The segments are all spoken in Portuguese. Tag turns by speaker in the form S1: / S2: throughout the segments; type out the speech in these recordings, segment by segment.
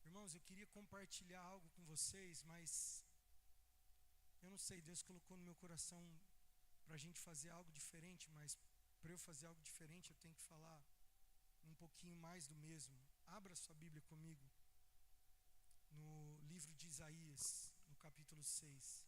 S1: Irmãos, eu queria compartilhar algo com vocês, mas eu não sei, Deus colocou no meu coração para a gente fazer algo diferente, mas para eu fazer algo diferente eu tenho que falar um pouquinho mais do mesmo. Abra sua Bíblia comigo no livro de Isaías, no capítulo 6.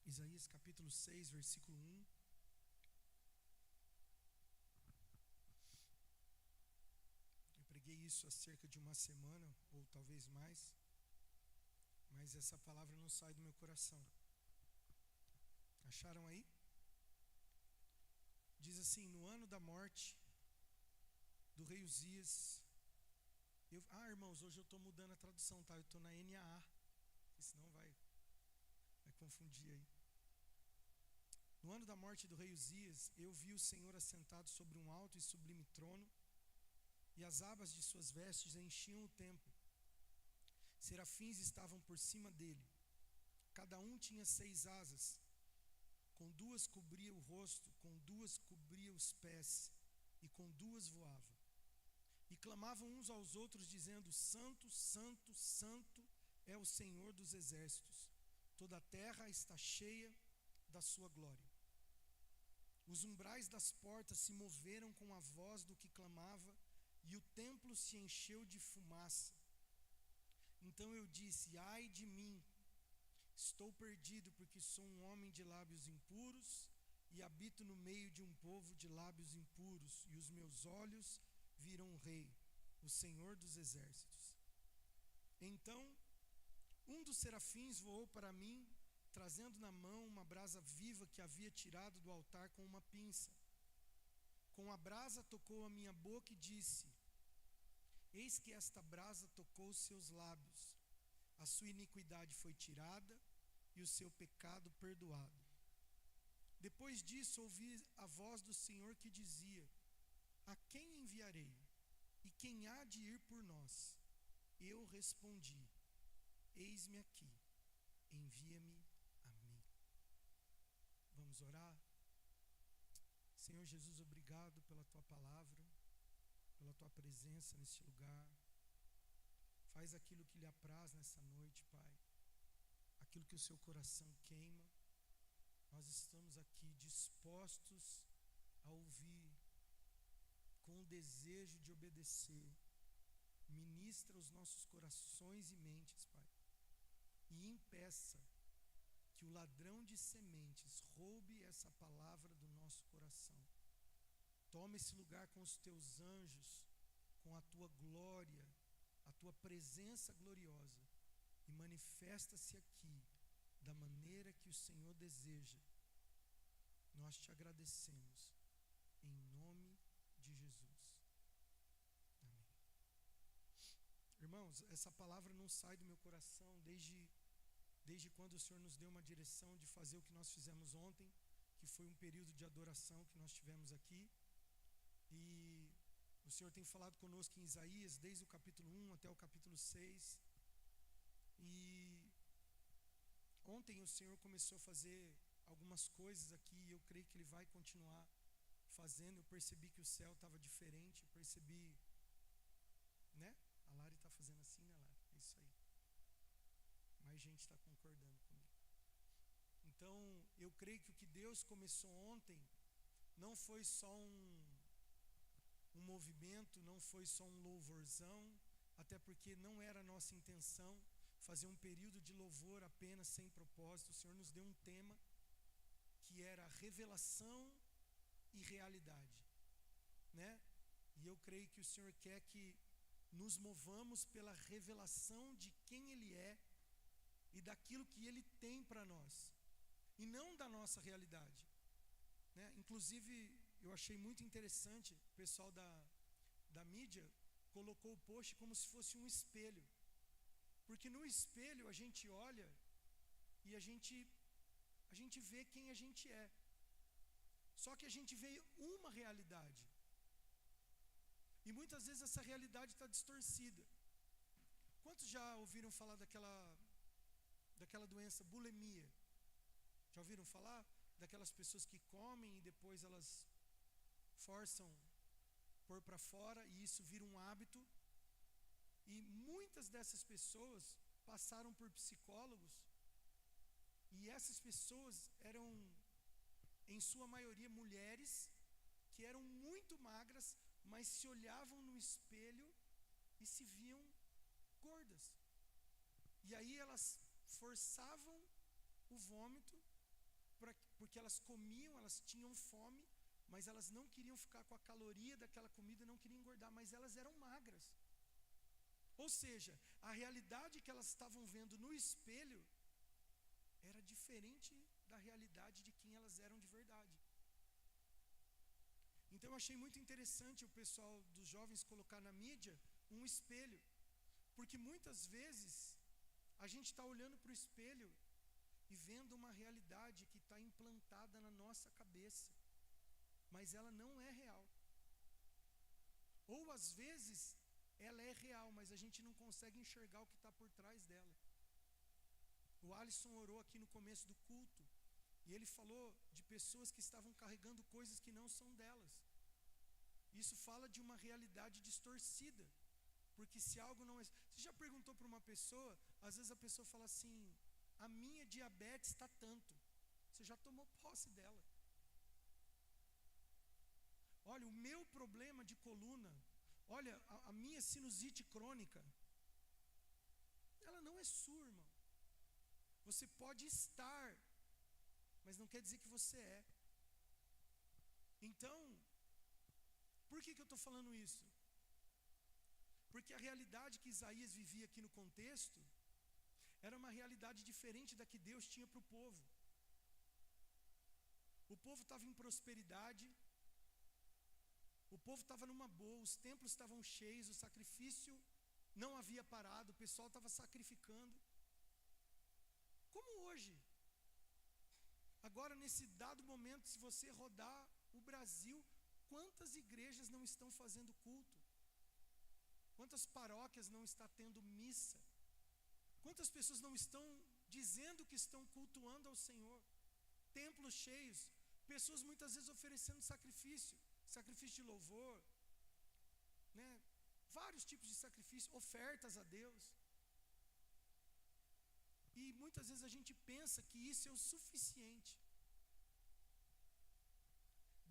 S1: Isaías capítulo 6, versículo 1. Eu preguei isso há cerca de uma semana, ou talvez mais, mas essa palavra não sai do meu coração. Acharam aí? Diz assim: no ano da morte do rei Uzias. Irmãos, hoje eu estou mudando a tradução, tá? Eu estou na NAA, senão vai confundir aí. No ano da morte do rei Uzias, eu vi o Senhor assentado sobre um alto e sublime trono, e as abas de suas vestes enchiam o templo. Serafins estavam por cima dele. Cada um tinha 6 asas. Com 2 cobria o rosto, com 2 cobria os pés, e com 2 voava. E clamavam uns aos outros, dizendo: Santo, Santo, Santo é o Senhor dos exércitos. Toda a terra está cheia da sua glória. Os umbrais das portas se moveram com a voz do que clamava, e o templo se encheu de fumaça. Então eu disse: ai de mim, estou perdido, porque sou um homem de lábios impuros, e habito no meio de um povo de lábios impuros, e os meus olhos viram o Rei, o Senhor dos exércitos. Então um dos serafins voou para mim, trazendo na mão uma brasa viva que havia tirado do altar com uma pinça. Com a brasa tocou a minha boca e disse: eis que esta brasa tocou os seus lábios. A sua iniquidade foi tirada e o seu pecado perdoado. Depois disso ouvi a voz do Senhor que dizia: a quem enviarei? E quem há de ir por nós? Eu respondi: eis-me aqui, envia-me a mim. Vamos orar? Senhor Jesus, obrigado pela tua palavra, pela tua presença neste lugar. Faz aquilo que lhe apraz nessa noite, Pai, aquilo que o seu coração queima. Nós estamos aqui dispostos a ouvir, com o desejo de obedecer. Ministra os nossos corações e mentes, Pai, e impeça que o ladrão de sementes roube essa palavra do nosso coração. Toma esse lugar com os teus anjos, com a tua glória, a tua presença gloriosa, e manifesta-se aqui da maneira que o Senhor deseja. Nós te agradecemos, em nome de Jesus. Amém. Irmãos, essa palavra não sai do meu coração desde quando o Senhor nos deu uma direção de fazer o que nós fizemos ontem, que foi um período de adoração que nós tivemos aqui. E o Senhor tem falado conosco em Isaías, desde o capítulo 1 até o capítulo 6. E ontem o Senhor começou a fazer algumas coisas aqui, e eu creio que Ele vai continuar fazendo. Eu percebi que o céu estava diferente, eu percebi, né? A Lari está fazendo assim, né, Lari? É isso aí. Mais gente está concordando comigo. Então, eu creio que o que Deus começou ontem não foi só um movimento, não foi só um louvorzão, até porque não era a nossa intenção fazer um período de louvor apenas sem propósito. O Senhor nos deu um tema que era revelação e realidade, né? E eu creio que o Senhor quer que nos movamos pela revelação de quem Ele é e daquilo que Ele tem para nós, e não da nossa realidade, né? Inclusive, eu achei muito interessante, o pessoal da mídia colocou o post como se fosse um espelho, porque no espelho a gente olha e a gente vê quem a gente é. Só que a gente vê uma realidade. E muitas vezes essa realidade está distorcida. Quantos já ouviram falar daquela doença bulimia? Já ouviram falar? Daquelas pessoas que comem e depois elas forçam pôr para fora e isso vira um hábito. E muitas dessas pessoas passaram por psicólogos e essas pessoas eram, em sua maioria, mulheres que eram muito magras, mas se olhavam no espelho e se viam gordas. E aí elas forçavam o vômito, porque elas comiam, elas tinham fome, mas elas não queriam ficar com a caloria daquela comida, não queriam engordar, mas elas eram magras. Ou seja, a realidade que elas estavam vendo no espelho era diferente da realidade de quem elas eram de verdade. Então eu achei muito interessante o pessoal dos jovens colocar na mídia um espelho, porque muitas vezes a gente está olhando para o espelho e vendo uma realidade que está implantada na nossa cabeça, mas ela não é real. Ou às vezes ela é real, mas a gente não consegue enxergar o que está por trás dela. O Alisson orou aqui no começo do culto e ele falou de pessoas que estavam carregando coisas que não são delas. Isso fala de uma realidade distorcida, porque se algo não é... Você já perguntou para uma pessoa, às vezes a pessoa fala assim, a minha diabetes está tanto. Você já tomou posse dela. Olha, o meu problema de coluna, olha, a minha sinusite crônica, ela não é sua, irmão. Você pode estar, mas não quer dizer que você é. Então, por que eu estou falando isso? Porque a realidade que Isaías vivia aqui no contexto era uma realidade diferente da que Deus tinha para o povo. O povo estava em prosperidade, o povo estava numa boa, os templos estavam cheios, o sacrifício não havia parado, o pessoal estava sacrificando. Como hoje. Agora, nesse dado momento, se você rodar o Brasil, quantas igrejas não estão fazendo culto? Quantas paróquias não estão tendo missa? Quantas pessoas não estão dizendo que estão cultuando ao Senhor? Templos cheios, pessoas muitas vezes oferecendo sacrifício de louvor, né? Vários tipos de sacrifício, ofertas a Deus. E muitas vezes a gente pensa que isso é o suficiente.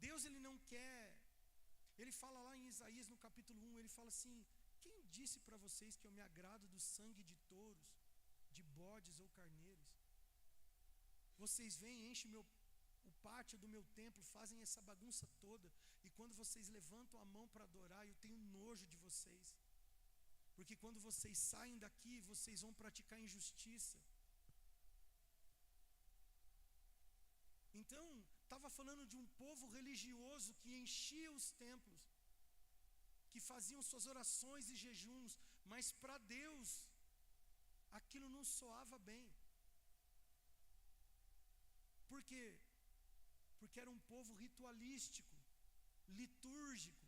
S1: Deus, ele não quer, ele fala lá em Isaías no capítulo 1, ele fala assim, quem disse para vocês que eu me agrado do sangue de touros, de bodes ou carneiros? Vocês vêm, enchem o pátio do meu templo, fazem essa bagunça toda, e quando vocês levantam a mão para adorar, eu tenho nojo de vocês, porque quando vocês saem daqui, vocês vão praticar injustiça. Então, estava falando de um povo religioso que enchia os templos, que faziam suas orações e jejuns, mas para Deus, aquilo não soava bem. Por quê? Porque era um povo ritualístico, litúrgico.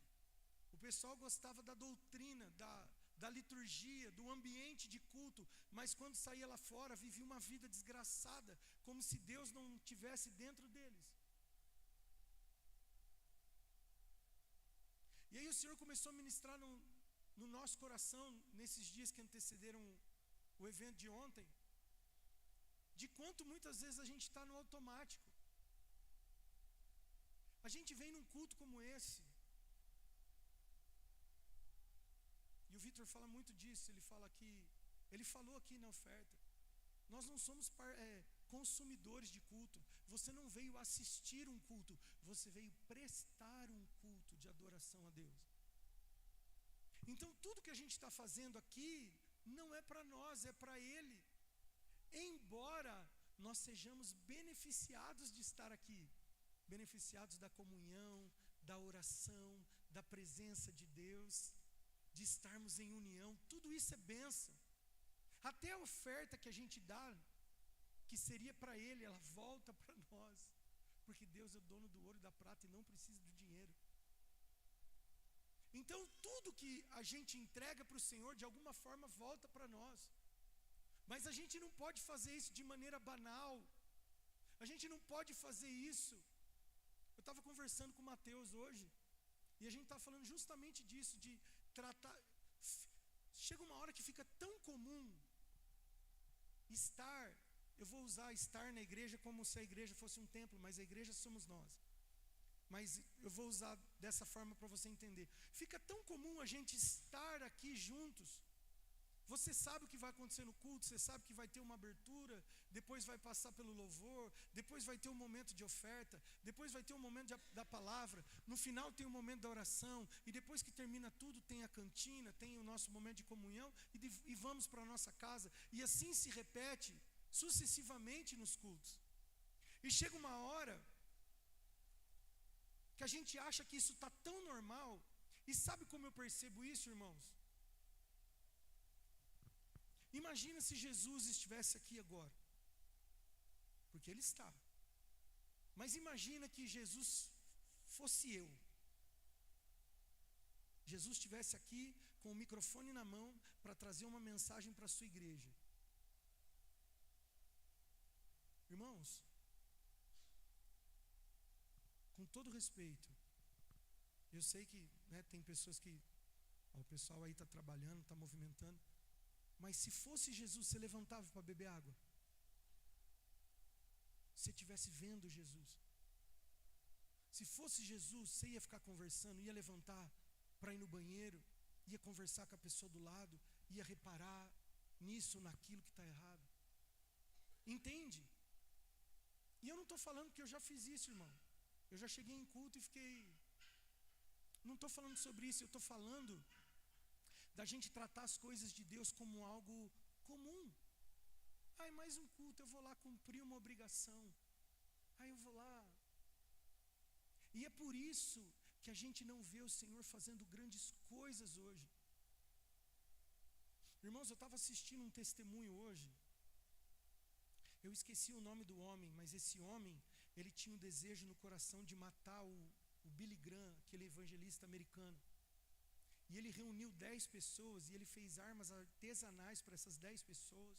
S1: O pessoal gostava da doutrina, da liturgia, do ambiente de culto, mas quando saía lá fora, vivia uma vida desgraçada, como se Deus não estivesse dentro deles. E aí o Senhor começou a ministrar no nosso coração, nesses dias que antecederam o evento de ontem, de quanto muitas vezes a gente está no automático. A gente vem num culto como esse, e o Vitor fala muito disso, ele falou aqui na oferta, nós não somos consumidores de culto, você não veio assistir um culto, você veio prestar um culto de adoração a Deus. Então tudo que a gente está fazendo aqui, não é para nós, é para Ele, embora nós sejamos beneficiados de estar aqui, beneficiados da comunhão, da oração, da presença de Deus, de estarmos em união, tudo isso é bênção. Até a oferta que a gente dá, que seria para Ele, ela volta para nós, porque Deus é o dono do ouro e da prata e não precisa do dinheiro. Então tudo que a gente entrega para o Senhor, de alguma forma volta para nós. Mas a gente não pode fazer isso de maneira banal. A gente não pode fazer isso. Eu estava conversando com o Mateus hoje, e a gente está falando justamente disso, de tratar. Chega uma hora que fica tão comum estar, eu vou usar estar na igreja como se a igreja fosse um templo, mas a igreja somos nós. Mas eu vou usar dessa forma para você entender. Fica tão comum a gente estar aqui juntos. Você sabe o que vai acontecer no culto, você sabe que vai ter uma abertura, depois vai passar pelo louvor, depois vai ter um momento de oferta, depois vai ter um momento da palavra, no final tem um momento da oração, e depois que termina tudo tem a cantina, tem o nosso momento de comunhão, e vamos para a nossa casa, e assim se repete sucessivamente nos cultos. E chega uma hora que a gente acha que isso está tão normal, e sabe como eu percebo isso, irmãos? Imagina se Jesus estivesse aqui agora, porque Ele está. Mas imagina que Jesus fosse eu. Jesus estivesse aqui com o microfone na mão para trazer uma mensagem para a sua igreja. Irmãos, com todo respeito, eu sei que tem pessoas que, o pessoal aí está trabalhando, está movimentando, mas se fosse Jesus, você levantava para beber água? Se estivesse vendo Jesus. Se fosse Jesus, você ia ficar conversando, ia levantar para ir no banheiro, ia conversar com a pessoa do lado, ia reparar nisso, naquilo que está errado. Entende? E eu não estou falando que eu já fiz isso, irmão. Eu já cheguei em culto e fiquei... Não estou falando sobre isso, eu estou falando da gente tratar as coisas de Deus como algo comum. É mais um culto, eu vou lá cumprir uma obrigação. Eu vou lá. E é por isso que a gente não vê o Senhor fazendo grandes coisas hoje. Irmãos, eu estava assistindo um testemunho hoje. Eu esqueci o nome do homem, mas esse homem, ele tinha um desejo no coração de matar o Billy Graham, aquele evangelista americano. E ele reuniu 10 pessoas e ele fez armas artesanais para essas 10 pessoas,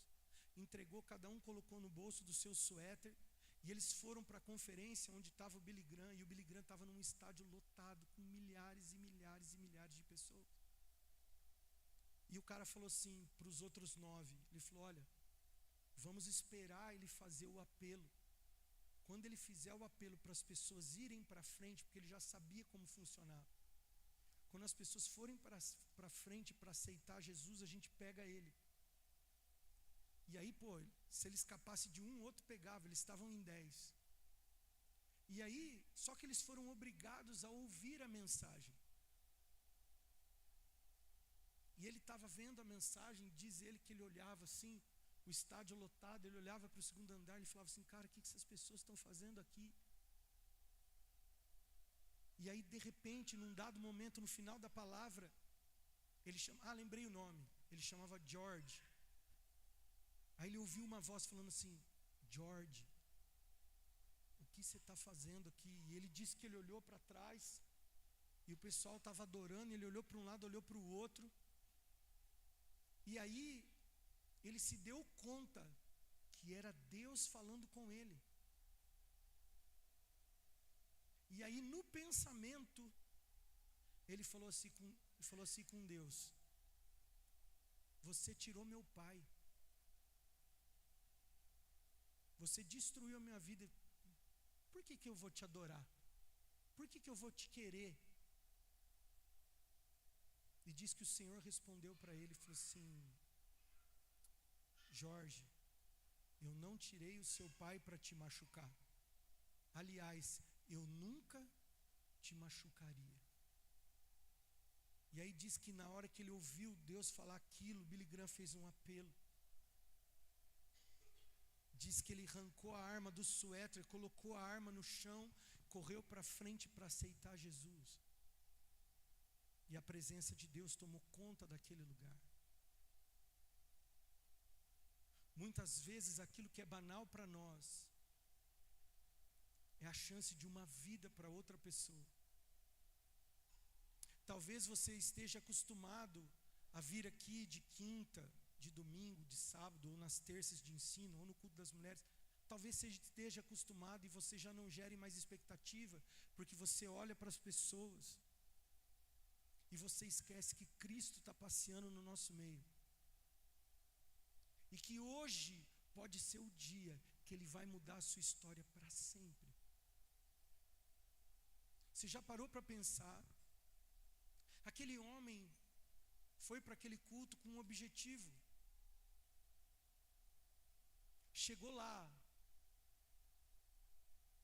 S1: entregou, cada um colocou no bolso do seu suéter, e eles foram para a conferência onde estava o Billy Graham, e o Billy Graham estava num estádio lotado com milhares e milhares e milhares de pessoas. E o cara falou assim para os outros 9, ele falou: olha, vamos esperar ele fazer o apelo. Quando ele fizer o apelo para as pessoas irem para frente, porque ele já sabia como funcionava. Quando as pessoas forem para frente para aceitar Jesus, a gente pega ele. E aí, se ele escapasse de um, outro pegava, eles estavam em 10. E aí, só que eles foram obrigados a ouvir a mensagem. E ele estava vendo a mensagem, diz ele que ele olhava assim, o estádio lotado, ele olhava para o segundo andar e falava assim: cara, o que essas pessoas estão fazendo aqui? E aí, de repente, num dado momento, no final da palavra, ele lembrei o nome, ele chamava George. Aí ele ouviu uma voz falando assim: George, o que você está fazendo aqui? E ele disse que ele olhou para trás, e o pessoal estava adorando, ele olhou para um lado, olhou para o outro, e aí ele se deu conta que era Deus falando com ele. E aí no pensamento, ele falou assim com Deus: você tirou meu pai, você destruiu a minha vida, por que eu vou te adorar? Por que eu vou te querer? E diz que o Senhor respondeu para ele, falou assim: Jorge, eu não tirei o seu pai para te machucar. Aliás, eu nunca te machucaria. E aí diz que na hora que ele ouviu Deus falar aquilo, Billy Graham fez um apelo. Diz que ele arrancou a arma do suéter, colocou a arma no chão, correu para frente para aceitar Jesus. E a presença de Deus tomou conta daquele lugar. Muitas vezes aquilo que é banal para nós é é a chance de uma vida para outra pessoa. Talvez você esteja acostumado a vir aqui de quinta, de domingo, de sábado, ou nas terças de ensino, ou no culto das mulheres. Talvez você esteja acostumado e você já não gere mais expectativa, porque você olha para as pessoas e você esquece que Cristo está passeando no nosso meio. E que hoje pode ser o dia que Ele vai mudar a sua história para sempre. Você já parou para pensar? Aquele homem foi para aquele culto com um objetivo. Chegou lá,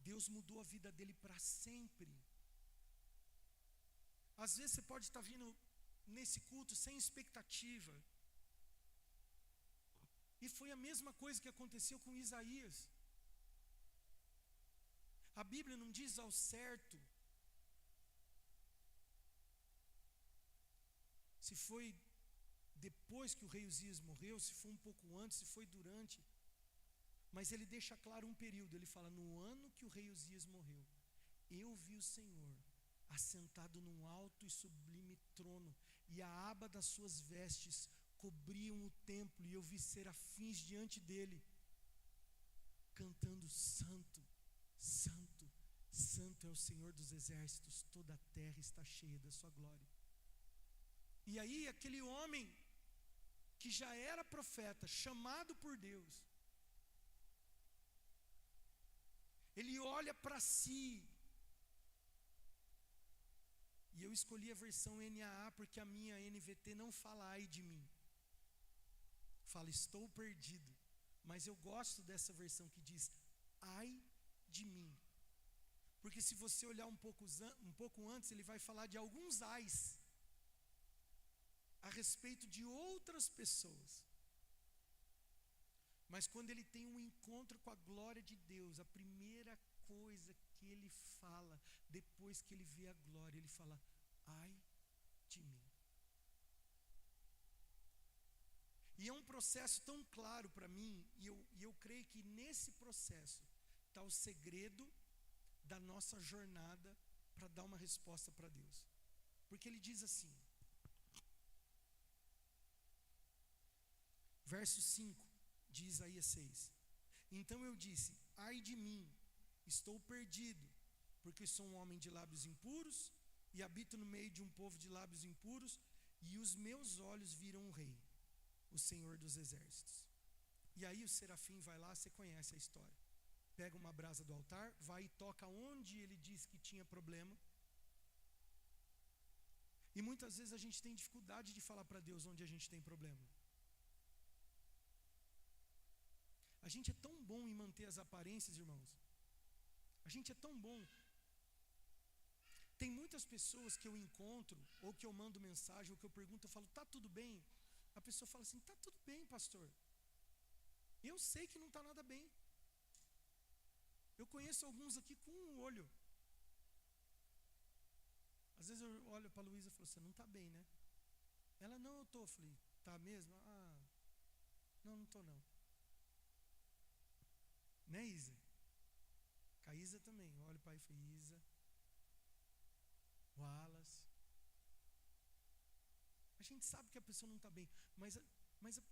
S1: Deus mudou a vida dele para sempre. Às vezes você pode estar vindo nesse culto sem expectativa. E foi a mesma coisa que aconteceu com Isaías. A Bíblia não diz ao certo se foi depois que o rei Uzias morreu, se foi um pouco antes, se foi durante. Mas ele deixa claro um período. Ele fala: no ano que o rei Uzias morreu, eu vi o Senhor assentado num alto e sublime trono, e a aba das suas vestes cobriam o templo, e eu vi serafins diante dele, cantando: Santo, Santo, Santo é o Senhor dos exércitos, toda a terra está cheia da sua glória. E aí aquele homem que já era profeta, chamado por Deus, ele olha para si. E eu escolhi a versão NAA porque a minha NVT não fala ai de mim. Fala estou perdido. Mas eu gosto dessa versão que diz ai de mim. Porque se você olhar um pouco antes, ele vai falar de alguns ais a respeito de outras pessoas. Mas quando ele tem um encontro com a glória de Deus, a primeira coisa que ele fala, depois que ele vê a glória, ele fala: ai de mim. E é um processo tão claro para mim, e eu creio que nesse processo está o segredo da nossa jornada para dar uma resposta para Deus. Porque ele diz assim, verso 5 de Isaías 6: então eu disse: ai de mim, estou perdido, porque sou um homem de lábios impuros e habito no meio de um povo de lábios impuros, e os meus olhos viram o rei, o Senhor dos exércitos. E aí o serafim vai lá, você conhece a história, pega uma brasa do altar, vai e toca onde ele disse que tinha problema. E muitas vezes a gente tem dificuldade de falar para Deus onde a gente tem problema. A gente é tão bom em manter as aparências, irmãos. A gente é tão bom. Tem muitas pessoas que eu encontro, ou que eu mando mensagem, ou que eu pergunto, eu falo: tá tudo bem? A pessoa fala assim: tá tudo bem, pastor. Eu sei que não está nada bem. Eu conheço alguns aqui com um olho. Às vezes eu olho para a Luísa e falo: você não está bem, né? Ela: não, eu estou. Eu falei: tá mesmo? Não estou não. Né, Isa? Com a Isa também. Eu olho para a Isa, Wallace. A gente sabe que a pessoa não está bem, mas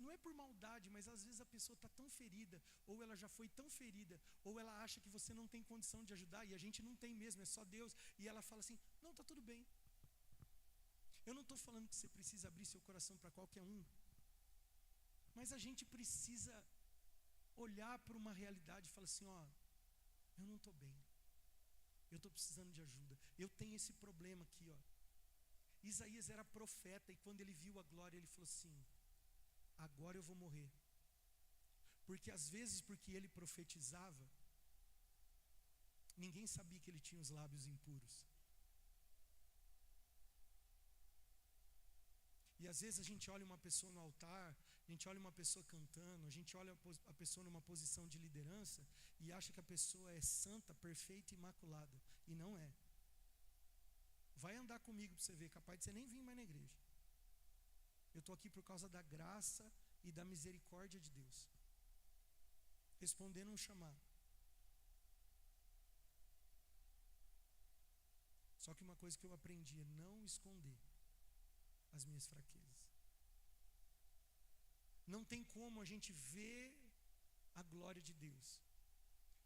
S1: não é por maldade, mas às vezes a pessoa está tão ferida, ou ela já foi tão ferida, ou ela acha que você não tem condição de ajudar, e a gente não tem mesmo, é só Deus, e ela fala assim: não, está tudo bem. Eu não estou falando que você precisa abrir seu coração para qualquer um, mas a gente precisa olhar para uma realidade e falar assim: ó, eu não estou bem, eu estou precisando de ajuda, eu tenho esse problema aqui, ó. Isaías era profeta, e quando ele viu a glória, ele falou assim: agora eu vou morrer. Porque às vezes, porque ele profetizava, ninguém sabia que ele tinha os lábios impuros. E às vezes a gente olha uma pessoa no altar, a gente olha uma pessoa cantando, a gente olha a pessoa numa posição de liderança e acha que a pessoa é santa, perfeita e imaculada. E não é. Vai andar comigo para você ver, capaz de você nem vir mais na igreja. Eu estou aqui por causa da graça e da misericórdia de Deus, respondendo um chamado. Só que uma coisa que eu aprendi é não esconder as minhas fraquezas. Não tem como a gente ver a glória de Deus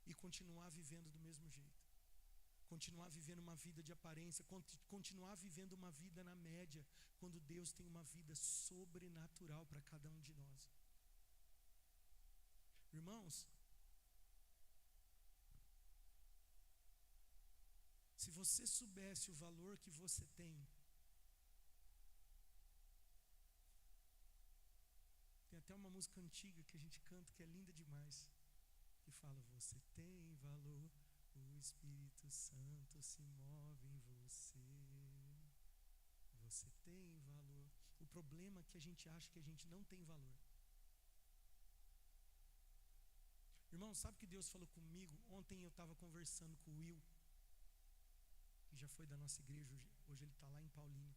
S1: e continuar vivendo do mesmo jeito. Continuar vivendo uma vida de aparência, continuar vivendo uma vida na média, quando Deus tem uma vida sobrenatural para cada um de nós. Irmãos, se você soubesse o valor que você tem até uma música antiga que a gente canta que é linda demais, que fala: você tem valor, o Espírito Santo se move em você. Você tem valor. O problema é que a gente acha que a gente não tem valor. Irmão, sabe que Deus falou comigo? Ontem eu estava conversando com o Will, que já foi da nossa igreja, hoje ele está lá em Paulínia.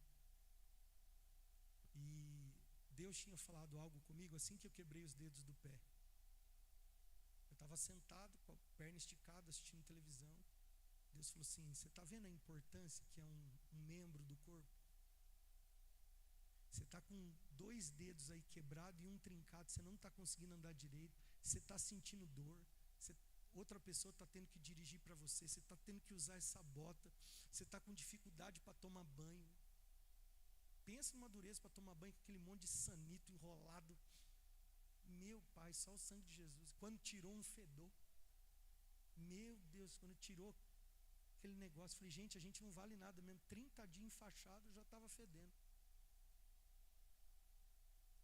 S1: E Deus tinha falado algo comigo assim que eu quebrei os dedos do pé. Eu estava sentado, com a perna esticada, assistindo televisão. Deus falou assim: você está vendo a importância que é um membro do corpo? Você está com 2 dedos aí quebrados e um trincado, você não está conseguindo andar direito, você está sentindo dor, outra pessoa está tendo que dirigir para você, você está tendo que usar essa bota, você está com dificuldade para tomar banho. Pensa numa dureza para tomar banho com aquele monte de sanito enrolado. Meu pai, só o sangue de Jesus. Quando tirou, um fedor. Meu Deus, quando tirou aquele negócio, falei: gente, a gente não vale nada mesmo. 30 dias enfaixado, eu já estava fedendo.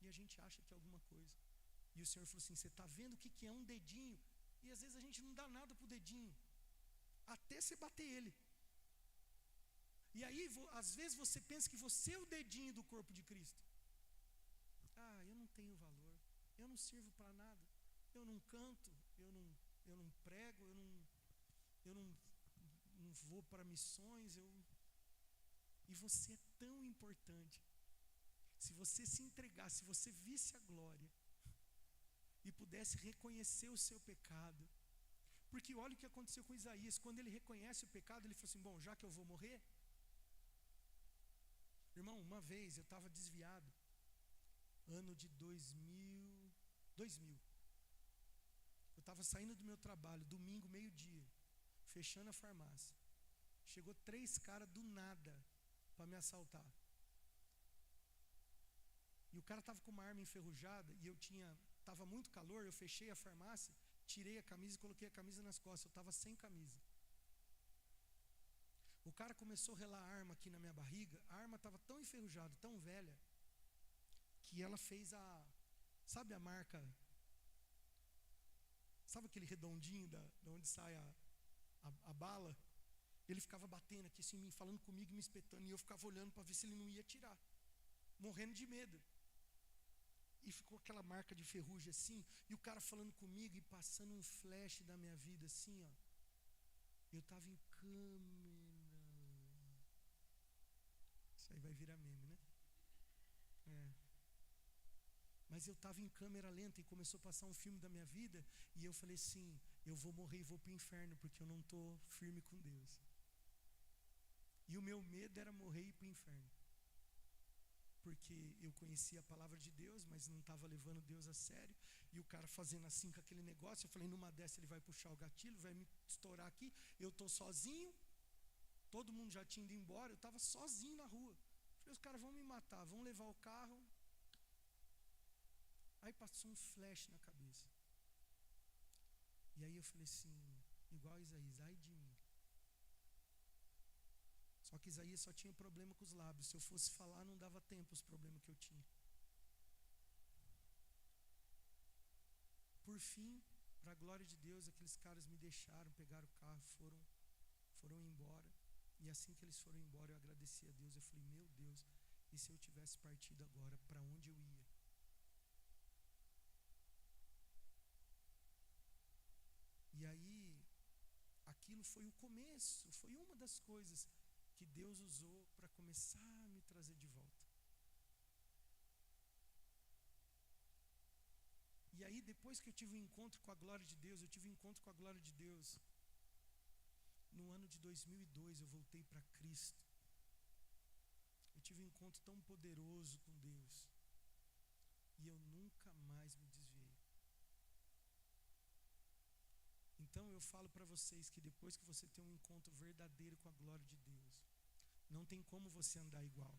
S1: E a gente acha que é alguma coisa. E o Senhor falou assim: você está vendo o que é um dedinho? E às vezes a gente não dá nada para o dedinho, até você bater ele. E aí, às vezes você pensa que você é o dedinho do corpo de Cristo. Ah, eu não tenho valor, eu não sirvo para nada, eu não canto, eu não prego, eu não vou para missões, E você é tão importante. Se você se entregasse, se você visse a glória e pudesse reconhecer o seu pecado. Porque olha o que aconteceu com Isaías. Quando ele reconhece o pecado, ele falou assim: bom, já que eu vou morrer. Irmão, uma vez eu estava desviado, ano de 2000. Eu estava saindo do meu trabalho, domingo, meio-dia, fechando a farmácia. Chegou 3 caras do nada para me assaltar. E o cara estava com uma arma enferrujada e estava muito calor, eu fechei a farmácia, tirei a camisa e coloquei a camisa nas costas, eu estava sem camisa. O cara começou a relar a arma aqui na minha barriga, a arma estava tão enferrujada, tão velha, que ela fez sabe a marca, sabe aquele redondinho da onde sai a bala? Ele ficava batendo aqui assim em mim, falando comigo, me espetando, e eu ficava olhando para ver se ele não ia atirar, morrendo de medo. E ficou aquela marca de ferrugem assim, e o cara falando comigo e passando um flash da minha vida assim, ó. Eu estava em câmera. Isso aí vai virar meme, né? Mas eu estava em câmera lenta e começou a passar um filme da minha vida, e eu falei assim: eu vou morrer e vou para o inferno, porque eu não estou firme com Deus. E o meu medo era morrer e ir para o inferno. Porque eu conhecia a palavra de Deus, mas não estava levando Deus a sério. E o cara fazendo assim com aquele negócio, eu falei: numa dessa ele vai puxar o gatilho, vai me estourar aqui. Eu estou sozinho, todo mundo já tinha ido embora, eu estava sozinho na rua. Falei: os caras vão me matar, vão levar o carro. Aí passou um flash na cabeça. E aí eu falei assim, igual a Isaías: ai de mim. Só que Isaías só tinha problema com os lábios. Se eu fosse falar, não dava tempo os problemas que eu tinha. Por fim, para a glória de Deus, aqueles caras me deixaram, pegaram o carro, foram embora. E assim que eles foram embora, eu agradeci a Deus. Eu falei: meu Deus, e se eu tivesse partido agora, para onde eu ia? E aí, aquilo foi o começo, foi uma das coisas que Deus usou para começar a me trazer de volta. E aí, depois que eu tive um encontro com a glória de Deus, No ano de 2002 eu voltei para Cristo. Eu tive um encontro tão poderoso com Deus. E eu nunca mais me desviei. Então eu falo para vocês que depois que você tem um encontro verdadeiro com a glória de Deus, não tem como você andar igual.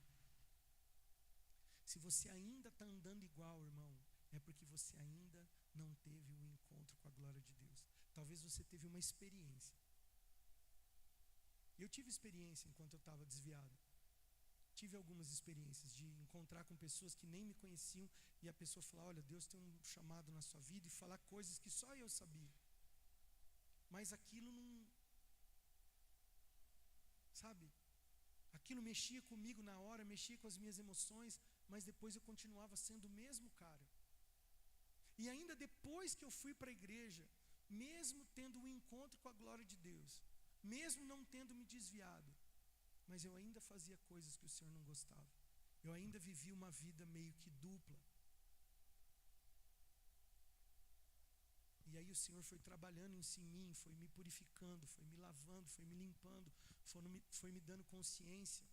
S1: Se você ainda está andando igual, irmão, é porque você ainda não teve um encontro com a glória de Deus. Talvez você teve uma experiência. Eu tive experiência enquanto eu estava desviado. Tive algumas experiências de encontrar com pessoas que nem me conheciam e a pessoa falar, olha, Deus tem um chamado na sua vida, e falar coisas que só eu sabia. Mas aquilo não, sabe? Aquilo mexia comigo na hora, mexia com as minhas emoções, mas depois eu continuava sendo o mesmo cara. E ainda depois que eu fui para a igreja, mesmo tendo um encontro com a glória de Deus, mesmo não tendo me desviado, mas eu ainda fazia coisas que o Senhor não gostava. Eu ainda vivia uma vida meio que dupla. E aí o Senhor foi trabalhando em mim, foi me purificando, foi me lavando, foi me limpando, foi me dando consciência.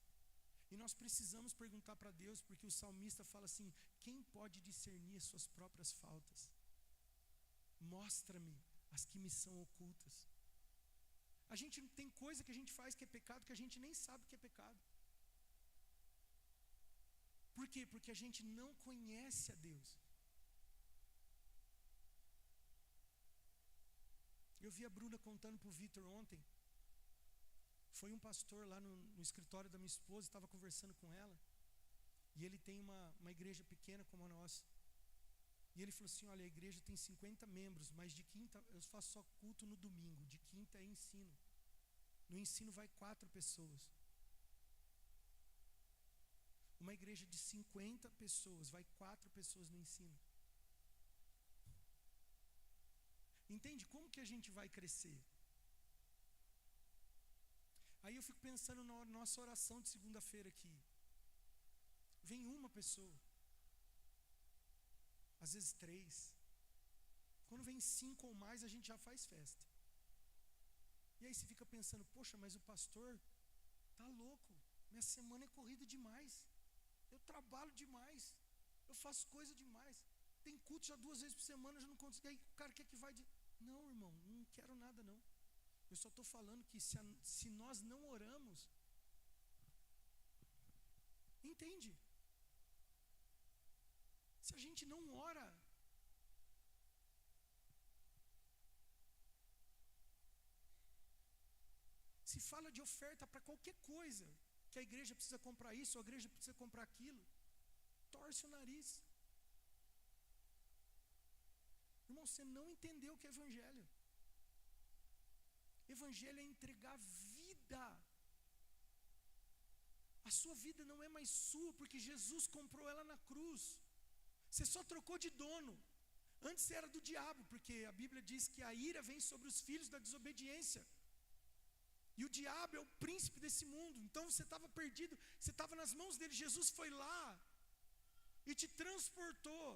S1: E nós precisamos perguntar para Deus, porque o salmista fala assim, quem pode discernir as suas próprias faltas? Mostra-me as que me são ocultas. A gente tem coisa que a gente faz que é pecado, que a gente nem sabe que é pecado. Por quê? Porque a gente não conhece a Deus. Eu vi a Bruna contando para o Vitor ontem. Foi um pastor lá no escritório da minha esposa, estava conversando com ela. E ele tem uma igreja pequena como a nossa. E ele falou assim, olha, a igreja tem 50 membros, mas de quinta, eu faço só culto no domingo, de quinta é ensino. No ensino vai 4 pessoas. Uma igreja de 50 pessoas, vai 4 pessoas no ensino. Entende? Como que a gente vai crescer? Aí eu fico pensando na nossa oração de segunda-feira aqui. Vem uma pessoa. Às vezes 3. Quando vem 5 ou mais, a gente já faz festa. E aí você fica pensando, poxa, mas o pastor tá louco. Minha semana é corrida demais. Eu trabalho demais. Eu faço coisa demais. Tem culto já 2 vezes por semana, já não consigo. Aí o cara quer que vai de... Não, irmão, não quero nada não. Eu só estou falando que se nós não oramos, entende? Se a gente não ora, se fala de oferta para qualquer coisa, que a igreja precisa comprar isso, ou a igreja precisa comprar aquilo, torce o nariz. Irmão, você não entendeu o que é evangelho. Evangelho é entregar vida. A sua vida não é mais sua, porque Jesus comprou ela na cruz. Você só trocou de dono. Antes era do diabo, porque a Bíblia diz que a ira vem sobre os filhos da desobediência. E o diabo é o príncipe desse mundo. Então você estava perdido, você estava nas mãos dele. Jesus foi lá e te transportou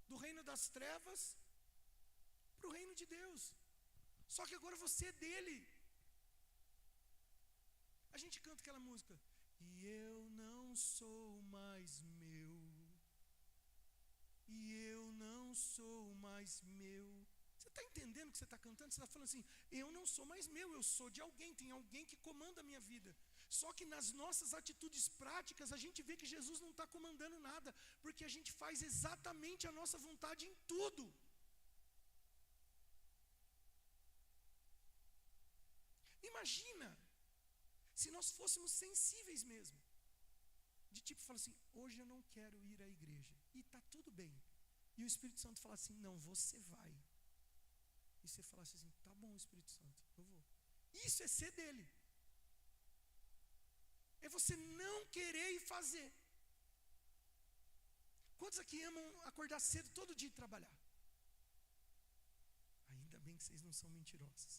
S1: do reino das trevas para o reino de Deus. Só que agora você é dele. A gente canta aquela música, e eu não sou mais meu, e eu não sou mais meu. Você está entendendo o que você está cantando? Você está falando assim, eu não sou mais meu, eu sou de alguém, tem alguém que comanda a minha vida. Só que nas nossas atitudes práticas, a gente vê que Jesus não está comandando nada, porque a gente faz exatamente a nossa vontade em tudo. Imagina se nós fôssemos sensíveis mesmo, de tipo falar assim, hoje eu não quero ir à igreja, e está tudo bem, e o Espírito Santo fala assim, não, você vai, e você falasse assim, tá bom Espírito Santo, eu vou. Isso é ser dele, é você não querer ir fazer. Quantos aqui amam acordar cedo todo dia e trabalhar? Ainda bem que vocês não são mentirosos.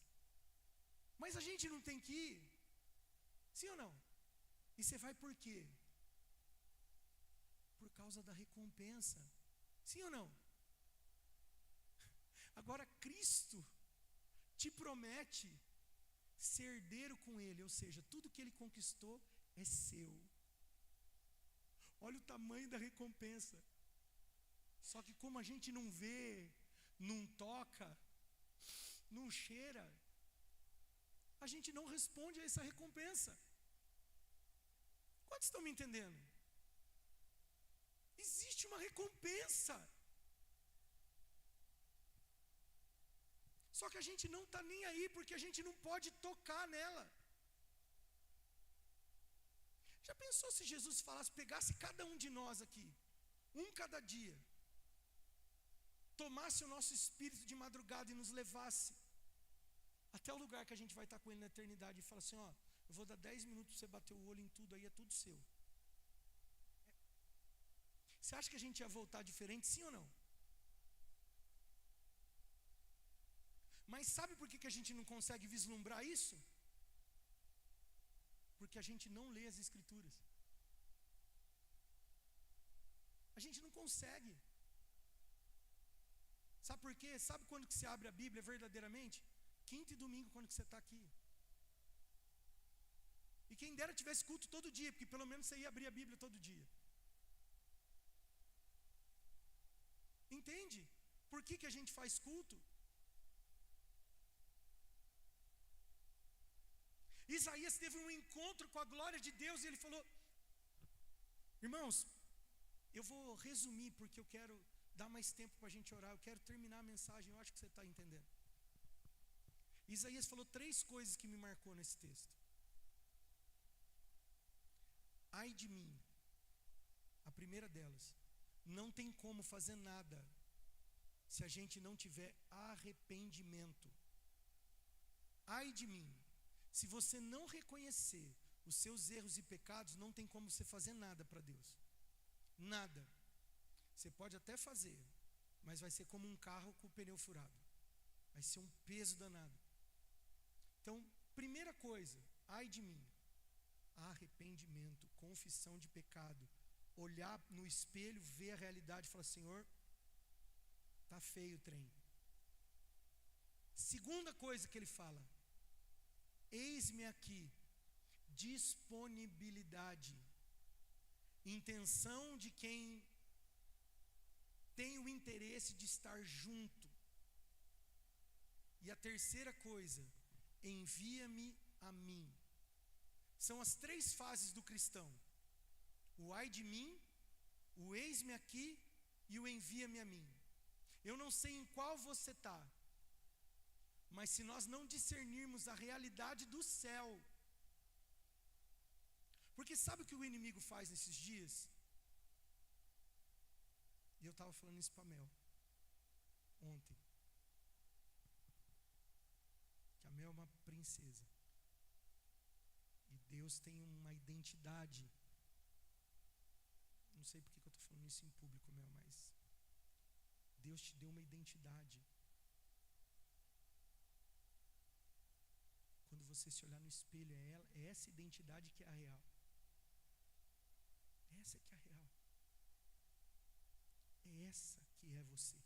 S1: Mas a gente não tem que ir? Sim ou não? E você vai por quê? Por causa da recompensa. Sim ou não? Agora Cristo te promete ser herdeiro com ele, ou seja, tudo que ele conquistou é seu. Olha o tamanho da recompensa. Só que como a gente não vê, não toca, não cheira, a gente não responde a essa recompensa. Quantos estão me entendendo? Existe uma recompensa. Só que a gente não está nem aí, porque a gente não pode tocar nela. Já pensou se Jesus falasse, pegasse cada um de nós aqui, um cada dia, tomasse o nosso espírito de madrugada e nos levasse até o lugar que a gente vai estar com ele na eternidade e falar assim, ó, eu vou dar 10 minutos para você bater o olho em tudo, aí é tudo seu. Você acha que a gente ia voltar diferente, sim ou não? Mas sabe por que a gente não consegue vislumbrar isso? Porque a gente não lê as Escrituras. A gente não consegue. Sabe por quê? Sabe quando que você abre a Bíblia verdadeiramente? Quinta e domingo, quando que você está aqui. E quem dera tivesse culto todo dia, porque pelo menos você ia abrir a Bíblia todo dia. Entende? Por que a gente faz culto? Isaías teve um encontro com a glória de Deus e ele falou, irmãos, eu vou resumir porque eu quero dar mais tempo para a gente orar, eu quero terminar a mensagem, eu acho que você está entendendo. Isaías falou 3 coisas que me marcou nesse texto. Ai de mim, a primeira delas, não tem como fazer nada se a gente não tiver arrependimento. Ai de mim, se você não reconhecer os seus erros e pecados, não tem como você fazer nada para Deus. Nada. Você pode até fazer, mas vai ser como um carro com o pneu furado. Vai ser um peso danado. Então, primeira coisa, ai de mim, arrependimento, confissão de pecado, olhar no espelho, ver a realidade e falar, Senhor, tá feio o trem. Segunda coisa que ele fala, eis-me aqui, disponibilidade, intenção de quem tem o interesse de estar junto. E a terceira coisa, envia-me a mim. São as 3 fases do cristão: o ai de mim, o eis-me aqui e o envia-me a mim. Eu não sei em qual você está, mas se nós não discernirmos a realidade do céu, porque sabe o que o inimigo faz nesses dias? E eu estava falando isso para a Mel ontem, que a Mel é uma princesa, e Deus tem uma identidade, não sei porque que eu estou falando isso em público, Mel, mas Deus te deu uma identidade. Quando você se olhar no espelho, é essa identidade que é a real. Essa que é a real. É essa que é você.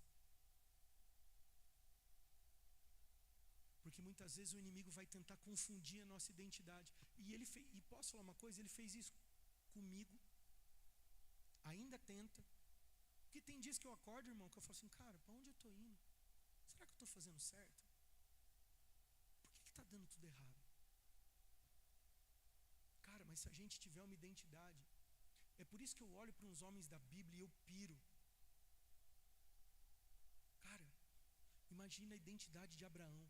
S1: Porque muitas vezes o inimigo vai tentar confundir a nossa identidade. E posso falar uma coisa? Ele fez isso comigo. Ainda tenta. Porque tem dias que eu acordo, irmão, que eu falo assim, cara, para onde eu estou indo? Será que eu estou fazendo certo? Por que está dando tudo errado? Cara, mas se a gente tiver uma identidade, é por isso que eu olho para uns homens da Bíblia e eu piro. Cara, imagina a identidade de Abraão.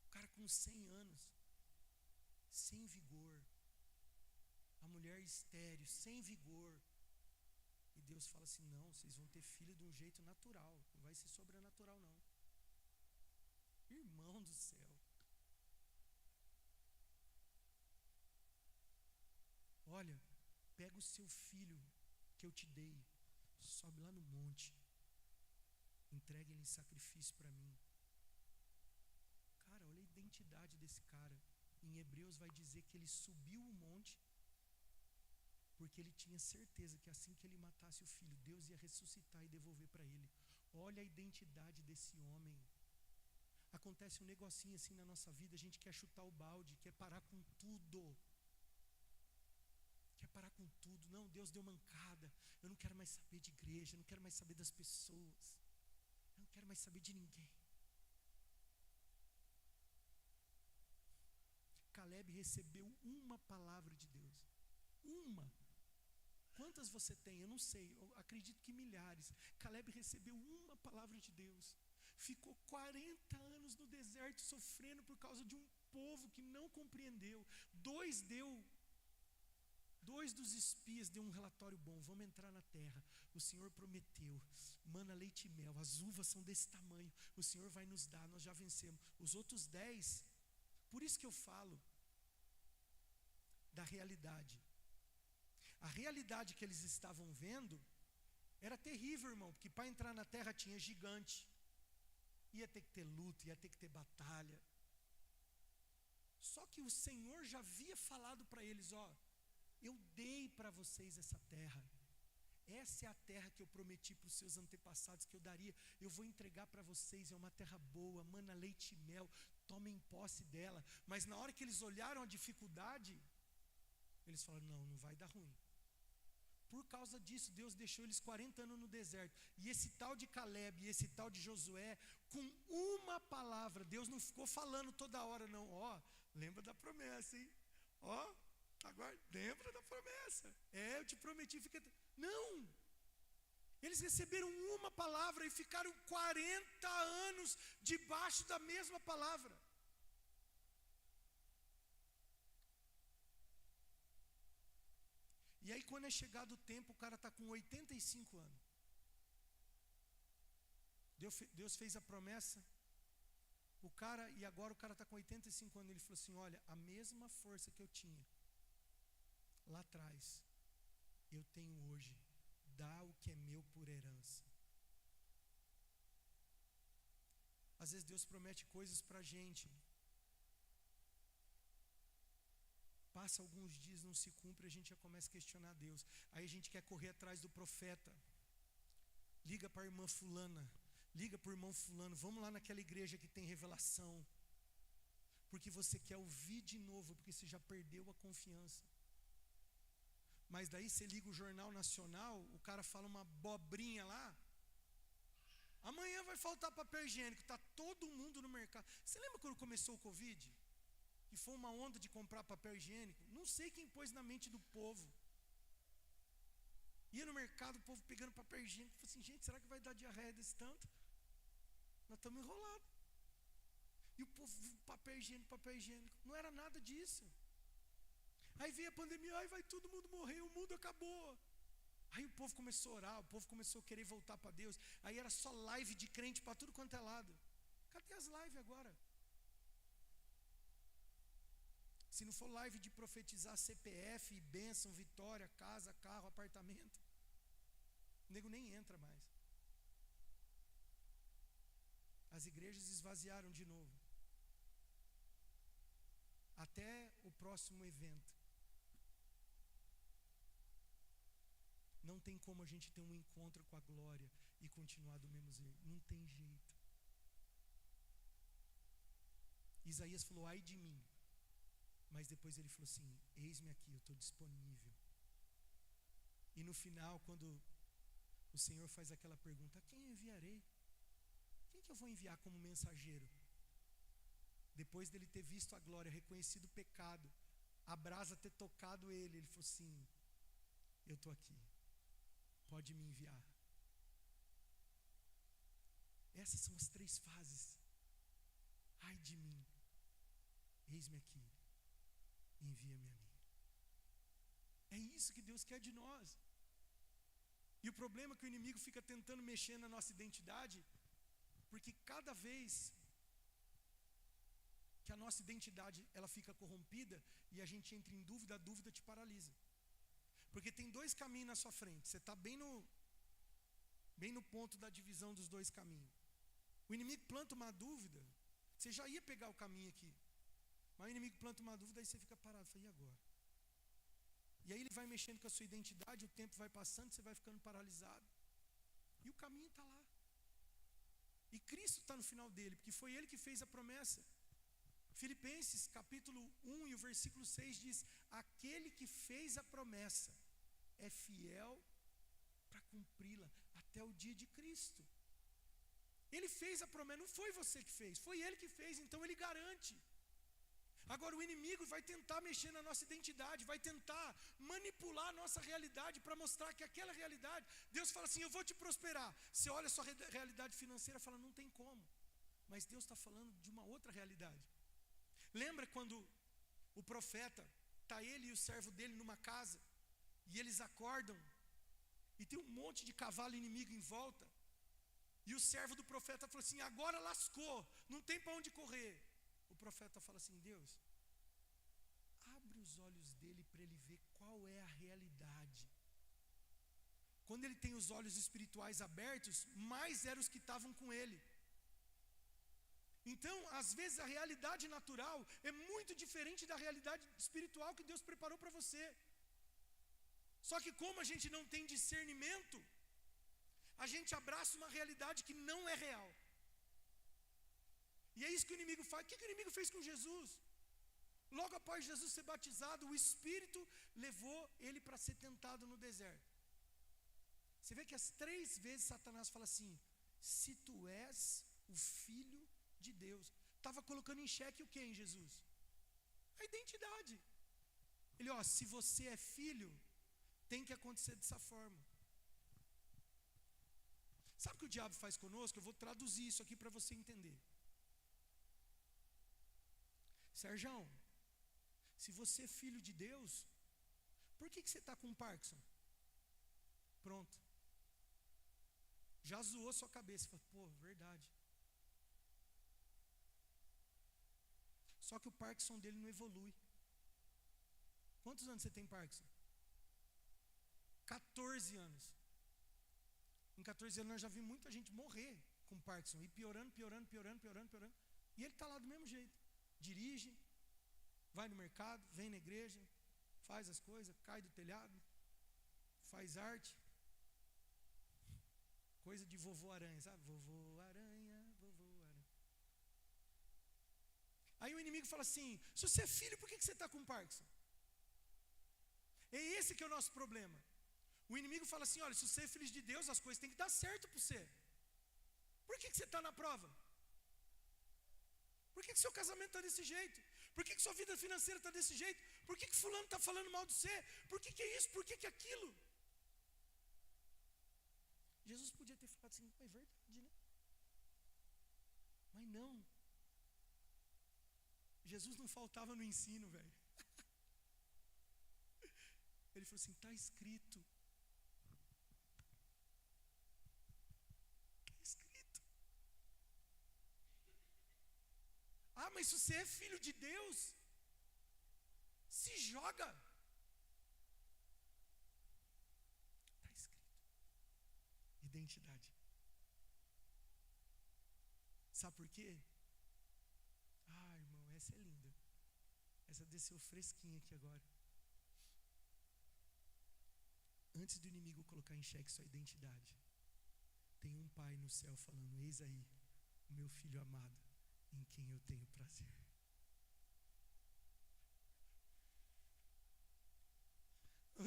S1: O cara com 100 anos, sem vigor. A mulher estéril, sem vigor. E Deus fala assim, não, vocês vão ter filho de um jeito natural, não vai ser sobrenatural não. Irmão do céu. Olha, pega o seu filho que eu te dei, sobe lá no monte, entrega ele em sacrifício para mim. Cara, olha a identidade desse cara. Em Hebreus vai dizer que ele subiu o monte porque ele tinha certeza que assim que ele matasse o filho, Deus ia ressuscitar e devolver para ele. Olha a identidade desse homem. Acontece um negocinho assim na nossa vida, a gente quer chutar o balde, quer parar com tudo. Quer parar com tudo. Não, Deus deu mancada. Eu não quero mais saber de igreja, eu não quero mais saber das pessoas. Eu não quero mais saber de ninguém. Caleb recebeu uma palavra de Deus. Uma. Quantas você tem? Eu não sei, eu acredito que milhares. Caleb recebeu uma palavra de Deus. Ficou 40 anos no deserto sofrendo por causa de um povo que não compreendeu. Dois dos espias deu um relatório bom. Vamos entrar na terra. O Senhor prometeu. Mana, leite e mel. As uvas são desse tamanho. O Senhor vai nos dar. Nós já vencemos. Os outros 10. Por isso que eu falo da realidade. A realidade que eles estavam vendo era terrível, irmão. Porque para entrar na terra tinha gigante. Ia ter que ter luta, ia ter que ter batalha. Só que o Senhor já havia falado para eles, ó, eu dei para vocês essa terra. Essa é a terra que eu prometi para os seus antepassados que eu daria. Eu vou entregar para vocês, é uma terra boa, mana, leite e mel. Tomem posse dela. Mas na hora que eles olharam a dificuldade, eles falaram, não, não vai dar ruim. Por causa disso, Deus deixou eles 40 anos no deserto. E esse tal de Caleb e esse tal de Josué, com uma palavra, Deus não ficou falando toda hora, não. Ó, lembra da promessa, hein? Ó, agora, lembra da promessa. Eu te prometi, fica... Não! Eles receberam uma palavra e ficaram 40 anos debaixo da mesma palavra. E aí, quando é chegado o tempo, o cara está com 85 anos. Deus fez a promessa. E agora o cara está com 85 anos. Ele falou assim, olha, a mesma força que eu tinha lá atrás, eu tenho hoje. Dá o que é meu por herança. Às vezes Deus promete coisas para a gente. Passa alguns dias, não se cumpre, a gente já começa a questionar Deus. Aí a gente quer correr atrás do profeta. Liga para a irmã fulana. Liga para o irmão fulano. Vamos lá naquela igreja que tem revelação. Porque você quer ouvir de novo, porque você já perdeu a confiança. Mas daí você liga o Jornal Nacional, o cara fala uma abobrinha lá. Amanhã vai faltar papel higiênico, está todo mundo no mercado. Você lembra quando começou o Covid? Que foi uma onda de comprar papel higiênico? Não sei quem pôs na mente do povo. Ia no mercado, o povo pegando papel higiênico. Falei assim, gente, será que vai dar diarreia desse tanto? Nós estamos enrolados. E o povo, papel higiênico. Não era nada disso. Aí veio a pandemia, aí vai todo mundo morrer, o mundo acabou. Aí o povo começou a orar, o povo começou a querer voltar para Deus. Aí era só live de crente para tudo quanto é lado. Cadê as lives agora? Se não for live de profetizar CPF, bênção, vitória, casa, carro, apartamento, o nego nem entra mais. As igrejas esvaziaram de novo. Até o próximo evento. Não tem como a gente ter um encontro com a glória e continuar do mesmo jeito. Não tem jeito. Isaías falou, ai de mim. Mas depois ele falou assim, eis-me aqui, eu estou disponível. E no final, quando o Senhor faz aquela pergunta, a quem eu enviarei? Quem que eu vou enviar como mensageiro? Depois dele ter visto a glória, reconhecido o pecado, a brasa ter tocado ele falou assim, eu estou aqui. Pode me enviar. Essas são as 3 fases. Ai de mim, eis-me aqui, envia-me a mim. É isso que Deus quer de nós. E o problema é que o inimigo fica tentando mexer na nossa identidade, porque cada vez que a nossa identidade ela fica corrompida e a gente entra em dúvida, a dúvida te paralisa. Porque tem 2 caminhos na sua frente. Você está bem no ponto da divisão dos 2 caminhos. O inimigo planta uma dúvida, você já ia pegar o caminho aqui. Mas o inimigo planta uma dúvida, aí você fica parado. Fala, e agora? E aí ele vai mexendo com a sua identidade, o tempo vai passando, você vai ficando paralisado. E o caminho está lá. está no final dele, porque foi ele que fez a promessa. Filipenses capítulo 1 e o versículo 6 diz: aquele que fez a promessa é fiel para cumpri-la até o dia de Cristo. Ele fez a promessa, não foi você que fez, foi ele que fez, então ele garante. Agora o inimigo vai tentar mexer na nossa identidade, vai tentar manipular a nossa realidade para mostrar que aquela realidade, Deus fala assim: eu vou te prosperar. Você olha a sua realidade financeira e fala: não tem como. Mas Deus está falando de uma outra realidade. Lembra quando o profeta, está ele e o servo dele numa casa, e eles acordam, e tem um monte de cavalo inimigo em volta, e o servo do profeta falou assim: agora lascou, não tem para onde correr. O profeta fala assim: Deus, abre os olhos dele para ele ver qual é a realidade. Quando ele tem os olhos espirituais abertos, mais eram os que estavam com ele. Então, às vezes a realidade natural é muito diferente da realidade espiritual que Deus preparou para você. Só que como a gente não tem discernimento, a gente abraça uma realidade que não é real. E é isso que o inimigo faz. O que o inimigo fez com Jesus? Logo após Jesus ser batizado, o Espírito levou ele para ser tentado no deserto. Você vê que as 3 vezes Satanás fala assim: se tu és o Filho de Deus. Estava colocando em xeque o que em Jesus? A identidade. Ele, se você é filho, tem que acontecer dessa forma. Sabe o que o diabo faz conosco? Eu vou traduzir isso aqui para você entender. Sérgio, se você é filho de Deus, por que você está com Parkinson? Pronto. Já zoou sua cabeça. Fala: pô, verdade. Só que o Parkinson dele não evolui. Quantos anos você tem Parkinson? 14 anos. Em 14 anos nós já vimos muita gente morrer com Parkinson. E piorando. E ele está lá do mesmo jeito. Dirige, vai no mercado, vem na igreja, faz as coisas, cai do telhado, faz arte. Coisa de vovô aranha, sabe? Vovô aranha. Aí o inimigo fala assim: se você é filho, por que você está com Parkinson? É esse que é o nosso problema. O inimigo fala assim: olha, se você é filho de Deus, as coisas têm que dar certo para você. Por que você está na prova? Por que seu casamento está desse jeito? Por que sua vida financeira está desse jeito? Por que fulano está falando mal de você? Por que é isso? Por que é aquilo? Jesus podia ter falado assim: é verdade, né? Mas não. Jesus não faltava no ensino, velho. Ele falou assim: está escrito. Está escrito. Mas se você é filho de Deus, se joga. Está escrito. Identidade. Sabe por quê? Irmão, essa é linda. Essa desceu fresquinha aqui agora. Antes do inimigo colocar em xeque sua identidade, tem um pai no céu falando: eis aí o meu filho amado, em quem eu tenho prazer.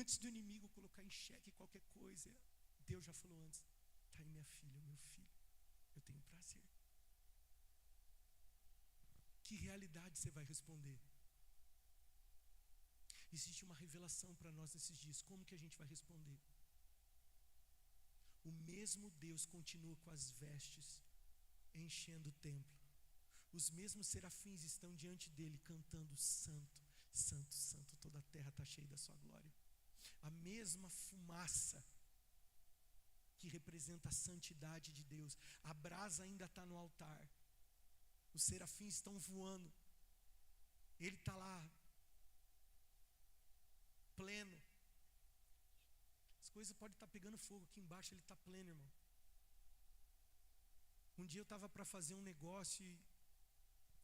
S1: Antes do inimigo colocar em xeque qualquer coisa, Deus já falou antes: está aí minha filha, meu filho, eu tenho prazer. Que realidade você vai responder? Existe uma revelação para nós nesses dias. Como que a gente vai responder? O mesmo Deus continua com as vestes enchendo o templo. Os mesmos serafins estão diante dele cantando: santo, santo, santo, toda a terra está cheia da sua glória. A mesma fumaça que representa a santidade de Deus, a brasa ainda está no altar. Os serafins estão voando. Ele está lá, pleno. As coisas podem estar pegando fogo. Aqui embaixo ele está pleno, irmão. Um dia eu estava para fazer um negócio e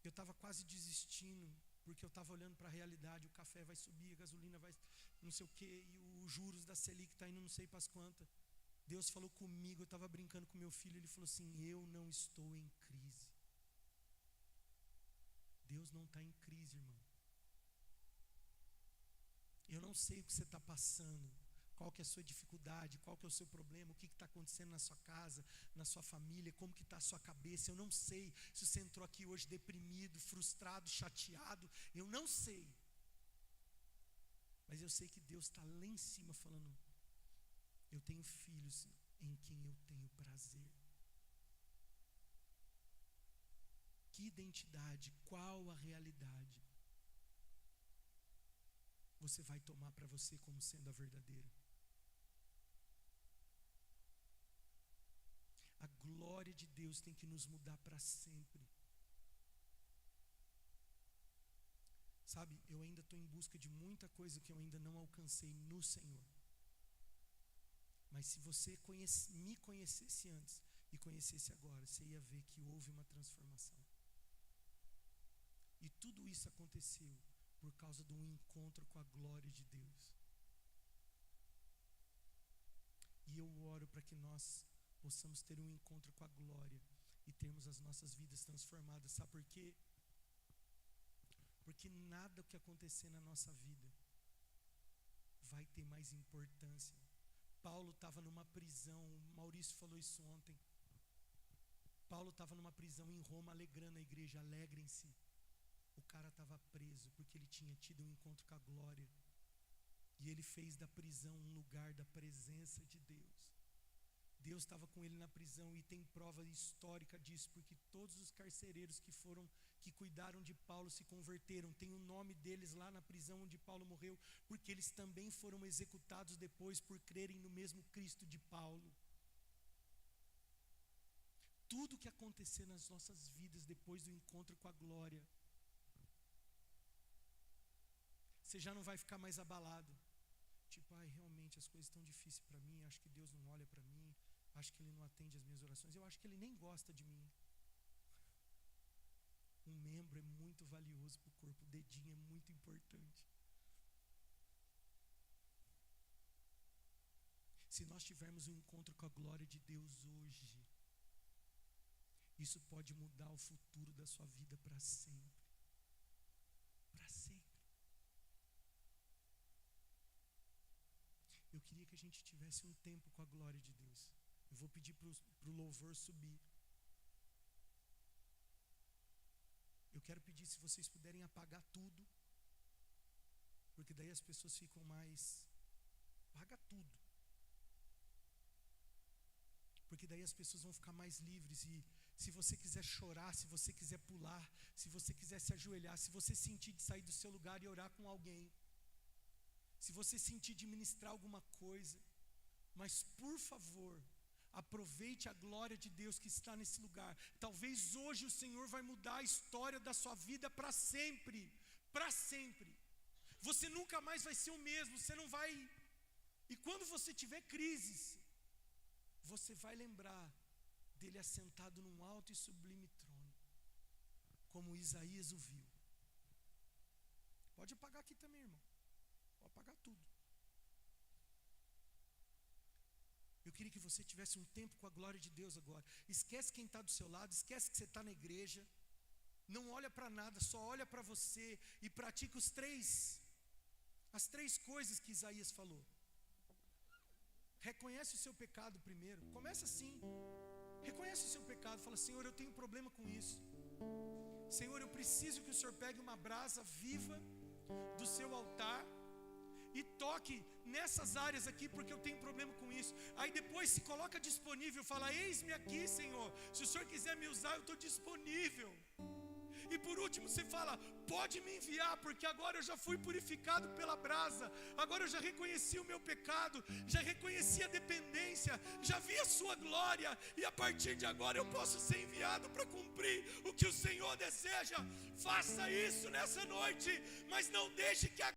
S1: eu estava quase desistindo, porque eu estava olhando para a realidade. O café vai subir, a gasolina vai não sei o quê, e os juros da Selic está indo não sei para as quantas. Deus falou comigo, eu estava brincando com meu filho, ele falou assim: eu não estou em crise. Deus não está em crise, irmão. Eu não sei o que você está passando, qual que é a sua dificuldade, qual que é o seu problema, o que está acontecendo na sua casa, na sua família, como que está a sua cabeça. Eu não sei se você entrou aqui hoje deprimido, frustrado, chateado. Eu não sei. Mas eu sei que Deus está lá em cima falando: eu tenho filhos em quem eu tenho prazer. Que identidade, qual a realidade você vai tomar para você como sendo a verdadeira? A glória de Deus tem que nos mudar para sempre. Sabe, eu ainda estou em busca de muita coisa que eu ainda não alcancei no Senhor. Mas se você me conhecesse antes e conhecesse agora, você ia ver que houve uma transformação. E tudo isso aconteceu por causa de um encontro com a glória de Deus. E eu oro para que nós possamos ter um encontro com a glória e termos as nossas vidas transformadas. Sabe por quê? Porque nada que acontecer na nossa vida vai ter mais importância. Paulo estava numa prisão, o Maurício falou isso ontem. Paulo estava numa prisão em Roma, alegrando a igreja. Alegrem-se. O cara estava preso porque ele tinha tido um encontro com a glória. E ele fez da prisão um lugar da presença de Deus. Deus estava com ele na prisão, e tem prova histórica disso, porque todos os carcereiros que cuidaram de Paulo se converteram. Tem o nome deles lá na prisão onde Paulo morreu, porque eles também foram executados depois por crerem no mesmo Cristo de Paulo. Tudo que acontecer nas nossas vidas depois do encontro com a glória, você já não vai ficar mais abalado. Tipo, realmente as coisas estão difíceis para mim, acho que Deus não olha para mim, acho que Ele não atende as minhas orações, eu acho que Ele nem gosta de mim. Um membro é muito valioso para o corpo, o dedinho é muito importante. Se nós tivermos um encontro com a glória de Deus hoje, isso pode mudar o futuro da sua vida para sempre. Para sempre. Eu queria que a gente tivesse um tempo com a glória de Deus. Eu vou pedir para o louvor subir. Eu quero pedir, se vocês puderem apagar tudo, porque daí as pessoas ficam mais... Apaga tudo. Porque daí as pessoas vão ficar mais livres. E se você quiser chorar, se você quiser pular, se você quiser se ajoelhar, se você sentir de sair do seu lugar e orar com alguém, se você sentir de ministrar alguma coisa, mas por favor, aproveite a glória de Deus que está nesse lugar. Talvez hoje o Senhor vai mudar a história da sua vida para sempre. Para sempre. Você nunca mais vai ser o mesmo, você não vai... E quando você tiver crises, você vai lembrar dele assentado num alto e sublime trono, como Isaías o viu. Pode apagar aqui também, irmão. Pode apagar tudo. Eu queria que você tivesse um tempo com a glória de Deus agora. Esquece quem está do seu lado, esquece que você está na igreja. Não olha para nada, só olha para você e pratica as três coisas que Isaías falou. Reconhece o seu pecado primeiro. Começa assim. Reconhece o seu pecado. Fala: Senhor, eu tenho problema com isso. Senhor, eu preciso que o Senhor pegue uma brasa viva do seu altar e toque nessas áreas aqui, porque eu tenho problema com isso. Aí depois se coloca disponível. Fala: eis-me aqui, Senhor. Se o Senhor quiser me usar, eu estou disponível. E por último você fala: pode me enviar, porque agora eu já fui purificado pela brasa. Agora eu já reconheci o meu pecado, já reconheci a dependência, já vi a sua glória, e a partir de agora eu posso ser enviado para cumprir o que o Senhor deseja. Faça isso nessa noite, mas não deixe que a